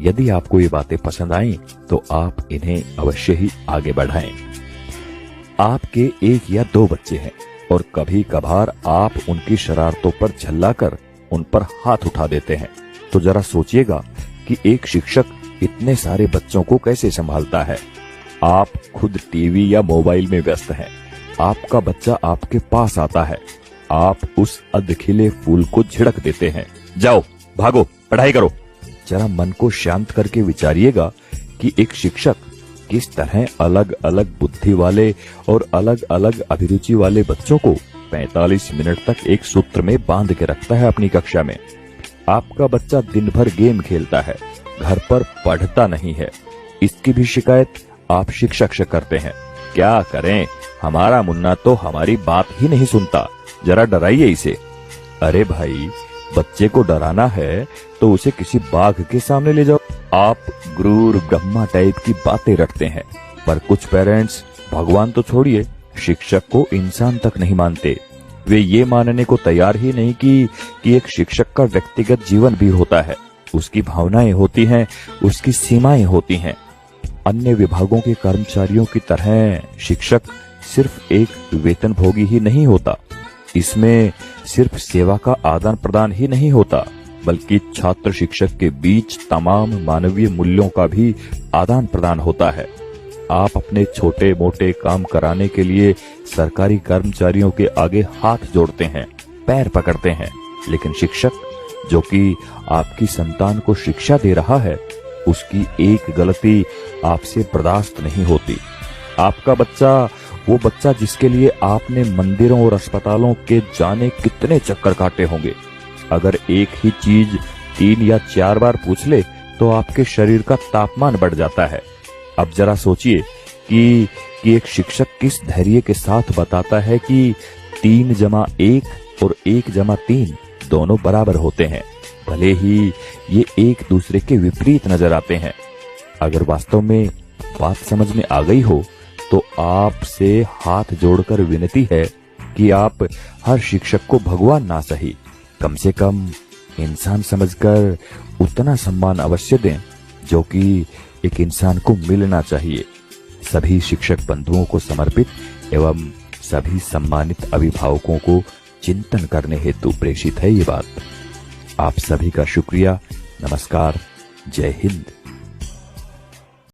यदि आपको ये बातें पसंद आईं तो आप इन्हें अवश्य ही आगे बढ़ाएं। आपके 1 या 2 बच्चे हैं और कभी कभार आप उनकी शरारतों पर झल्लाकर उन पर हाथ उठा देते हैं, तो जरा सोचिएगा कि एक शिक्षक इतने सारे बच्चों को कैसे संभालता है। आप खुद टीवी या मोबाइल में व्यस्त हैं, आपका बच्चा आपके पास आता है, आप उस अधखिले फूल को झिड़क देते हैं, जाओ भागो पढ़ाई करो। जरा मन को शांत करके विचारिएगा कि एक शिक्षक किस तरह अलग अलग बुद्धि वाले और अलग अलग अभिरुचि वाले बच्चों को 45 मिनट तक एक सूत्र में बांध के रखता है अपनी कक्षा में। आपका बच्चा दिन भर गेम खेलता है, घर पर पढ़ता नहीं है, इसकी भी शिकायत आप शिक्षक से करते हैं। क्या करें, हमारा मुन्ना तो हमारी बात ही नहीं सुनता, जरा डराइए इसे। अरे भाई, बच्चे को डराना है तो उसे किसी बाघ के सामने ले जाओ। आप गुरूर ब्रह्मा टाइप की बातें रखते हैं, पर कुछ पेरेंट्स भगवान तो छोड़िए, शिक्षक को इंसान तक नहीं मानते। वे ये मानने को तैयार ही नहीं कि एक शिक्षक का व्यक्तिगत जीवन भी होता है, उसकी भावनाएं होती हैं, उसकी सीमाएं होती हैं। अन्य विभागों के कर्मचारियों की तरह शिक्षक सिर्फ एक वेतनभोगी ही नहीं होता, इसमें सिर्फ सेवा का आदान प्रदान ही नहीं होता, बल्कि छात्र शिक्षक के बीच तमाम मानवीय मूल्यों का भी आदान प्रदान होता है। आप अपने छोटे मोटे काम कराने के लिए सरकारी कर्मचारियों के आगे हाथ जोड़ते हैं, पैर पकड़ते हैं, लेकिन शिक्षक जो कि आपकी संतान को शिक्षा दे रहा है, उसकी एक गलती आपसे बर्दाश्त नहीं होती। आपका बच्चा, वो बच्चा जिसके लिए आपने मंदिरों और अस्पतालों के जाने कितने चक्कर काटे होंगे, अगर एक ही चीज 3 या 4 बार पूछ ले तो आपके शरीर का तापमान बढ़ जाता है। अब जरा सोचिए कि एक शिक्षक किस धैर्य के साथ बताता है कि 3 जमा 1 और 1 जमा 3 दोनों बराबर होते हैं, भले ही ये एक दूसरे के विपरीत नजर आते हैं। अगर वास्तव में बात समझ में आ गई हो तो आपसे हाथ जोड़कर विनती है कि आप हर शिक्षक को भगवान ना सही, कम से कम इंसान समझकर उतना सम्मान अवश्य दें जो कि एक इंसान को मिलना चाहिए। सभी शिक्षक बंधुओं को समर्पित एवं सभी सम्मानित अभिभावकों को चिंतन करने हेतु प्रेषित है ये बात। आप सभी का शुक्रिया। नमस्कार। जय हिंद।